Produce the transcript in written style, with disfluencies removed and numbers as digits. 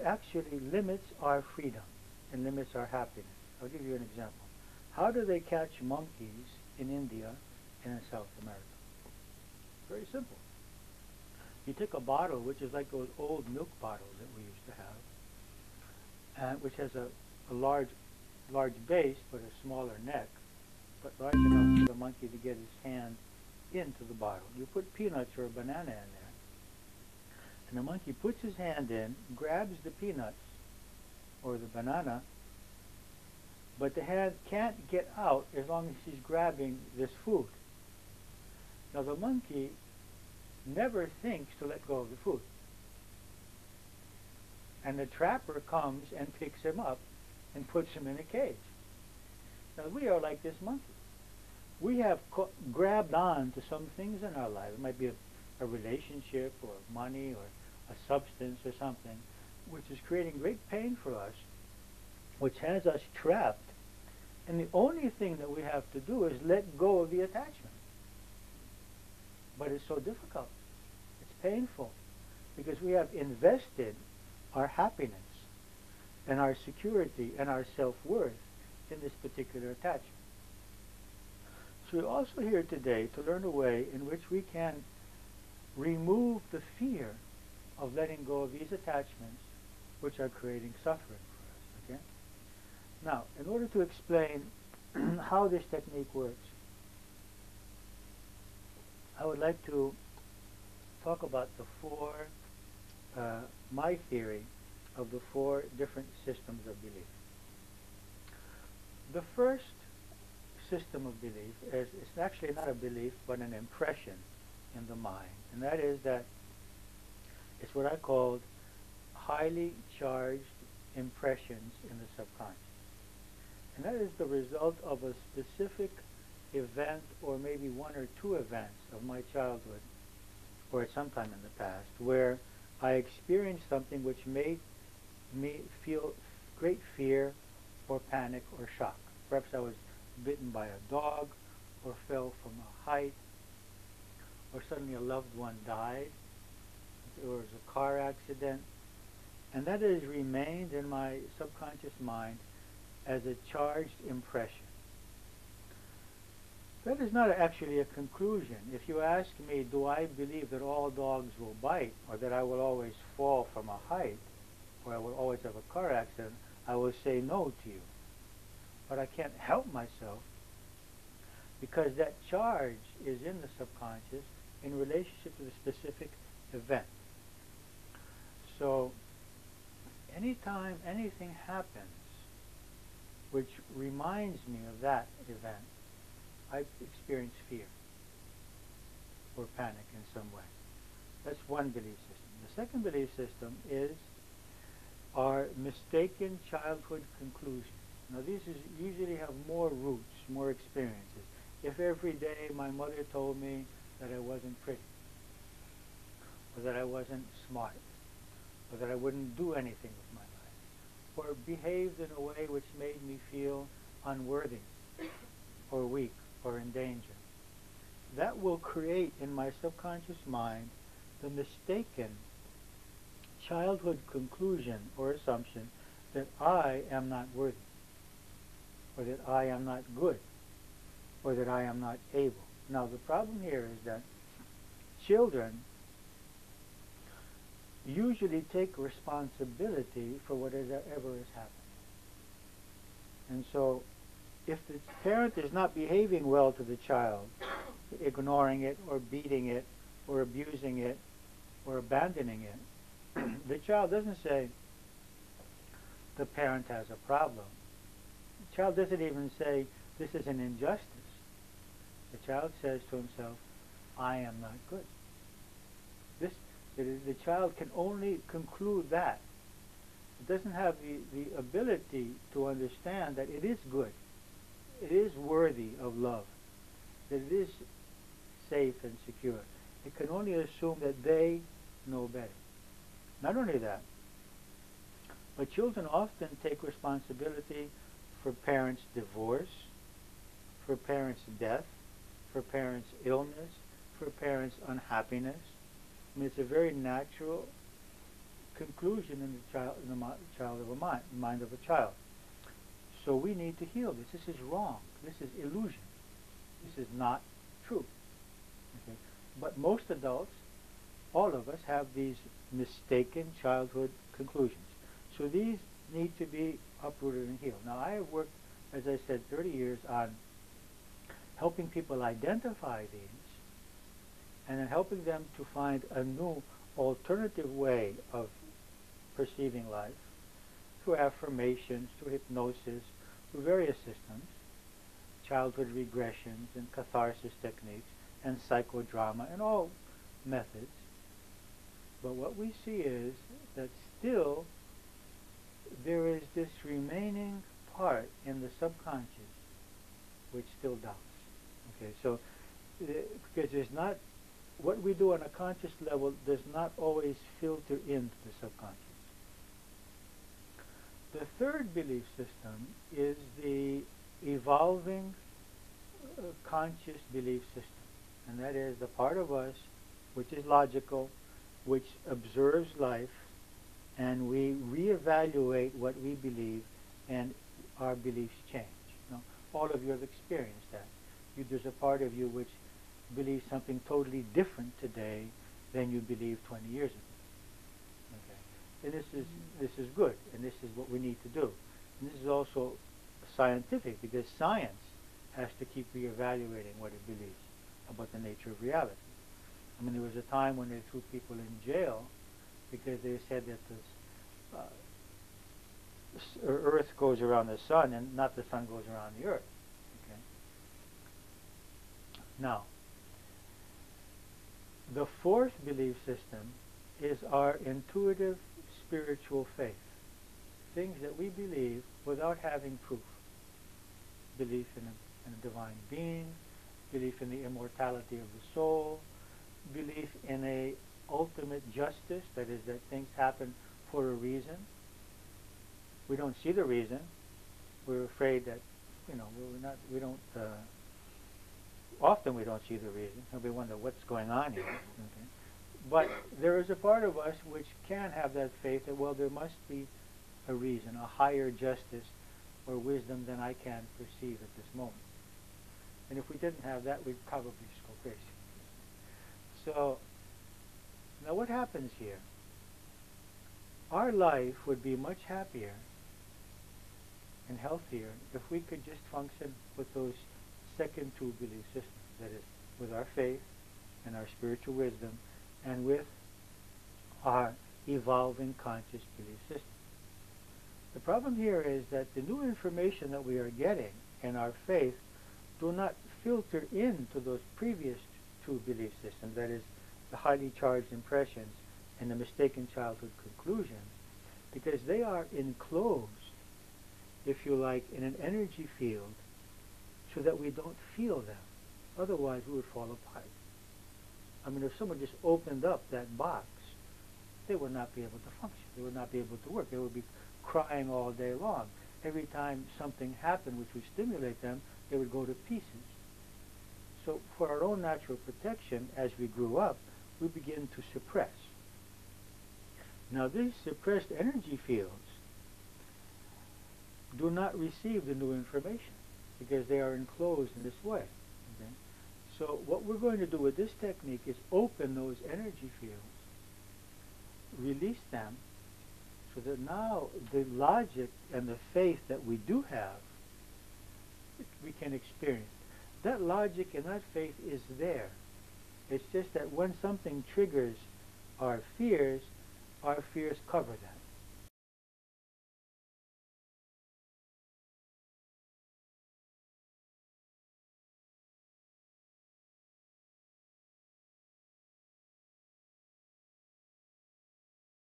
actually limits our freedom and limits our happiness. I'll give you an example. How do they catch monkeys in India and in South America? Very simple. You take a bottle, which is like those old milk bottles that we used to have, and which has a large base but a smaller neck, but large enough for the monkey to get his hand into the bottle. You put peanuts or a banana in there, and the monkey puts his hand in, grabs the peanuts or the banana, but the hand can't get out as long as he's grabbing this food. Now the monkey never thinks to let go of the food. And the trapper comes and picks him up and puts him in a cage. Now we are like this monkey. We have grabbed on to some things in our life. It might be a relationship or money or a substance or something, which is creating great pain for us, which has us trapped. And the only thing that we have to do is let go of the attachment. But it's so difficult. It's painful because we have invested our happiness and our security and our self-worth in this particular attachment. So we're also here today to learn a way in which we can remove the fear of letting go of these attachments which are creating suffering for us. Okay? Now, in order to explain how this technique works, I would like to talk about my theory of the 4 different systems of belief. The first system of belief is, it's actually not a belief but an impression in the mind, and that is that it's what I called highly charged impressions in the subconscious. And that is the result of a specific event, or maybe 1 or 2 events of my childhood or at some time in the past, where I experienced something which made me feel great fear or panic or shock. Perhaps I was bitten by a dog, or fell from a height, or suddenly a loved one died, there was a car accident, and that has remained in my subconscious mind as a charged impression. That is not actually a conclusion. If you ask me, do I believe that all dogs will bite, or that I will always fall from a height, or I will always have a car accident, I will say no to you. But I can't help myself, because that charge is in the subconscious in relationship to the specific event. So anytime anything happens which reminds me of that event, I experience fear or panic in some way. That's one belief system. The second belief system is our mistaken childhood conclusions. Now these usually have more roots, more experiences. If every day my mother told me that I wasn't pretty, or that I wasn't smart, or that I wouldn't do anything with my life, or behaved in a way which made me feel unworthy, or weak, or in danger, that will create in my subconscious mind the mistaken childhood conclusion or assumption that I am not worthy, or that I am not good, or that I am not able. Now the problem here is that children usually take responsibility for whatever has happened. And so if the parent is not behaving well to the child, ignoring it or beating it or abusing it or abandoning it, the child doesn't say the parent has a problem. The child doesn't even say this is an injustice. The child says to himself, I am not good. The child can only conclude that. It doesn't have the ability to understand that it is good. It is worthy of love. That it is safe and secure. It can only assume that they know better. Not only that, but children often take responsibility for parents' divorce, for parents' death, for parents' illness, for parents' unhappiness. I mean, it's a very natural conclusion in the child, in the child of a mind of a child. So we need to heal this. This is wrong. This is illusion. This is not true. Okay? But most adults, all of us, have these mistaken childhood conclusions. So these need to be uprooted and healed. Now, I have worked, as I said, 30 years on helping people identify these and then helping them to find a new alternative way of perceiving life through affirmations, through hypnosis, through various systems, childhood regressions and catharsis techniques and psychodrama and all methods. But what we see is that still there is this remaining part in the subconscious which still doubts. Okay, so because there's not, what we do on a conscious level does not always filter into the subconscious. The third belief system is the evolving conscious belief system, and that is the part of us which is logical, which observes life, and we reevaluate what we believe, and our beliefs change. You know, all of you have experienced that. There's a part of you which believes something totally different today than you believed 20 years ago. Okay, and this is good, and this is what we need to do. And this is also scientific, because science has to keep reevaluating what it believes about the nature of reality. I mean, there was a time when they threw people in jail because they said that the Earth goes around the sun and not the sun goes around the Earth. Okay. Now, the fourth belief system is our intuitive spiritual faith, things that we believe without having proof. Belief in a divine being, belief in the immortality of the soul, belief in a ultimate justice, that is, that things happen for a reason. We don't see the reason. We're afraid that, you know, often we don't see the reason, and we wonder what's going on here. Okay? But there is a part of us which can have that faith that, well, there must be a reason, a higher justice or wisdom than I can perceive at this moment. And if we didn't have that, we'd probably just go crazy. So, now what happens here? Our life would be much happier and healthier if we could just function with those second two belief systems, that is, with our faith and our spiritual wisdom and with our evolving conscious belief system. The problem here is that the new information that we are getting in our faith do not filter into those previous two belief systems, that is, the highly charged impressions and the mistaken childhood conclusions, because they are enclosed, if you like, in an energy field so that we don't feel them. Otherwise, we would fall apart. I mean, if someone just opened up that box, they would not be able to function. They would not be able to work. They would be crying all day long. Every time something happened which would stimulate them, they would go to pieces. So for our own natural protection, as we grew up, we begin to suppress. Now these suppressed energy fields do not receive the new information because they are enclosed in this way. Okay? So what we're going to do with this technique is open those energy fields, release them, so that now the logic and the faith that we do have, we can experience. That logic and that faith is there. It's just that when something triggers our fears cover that.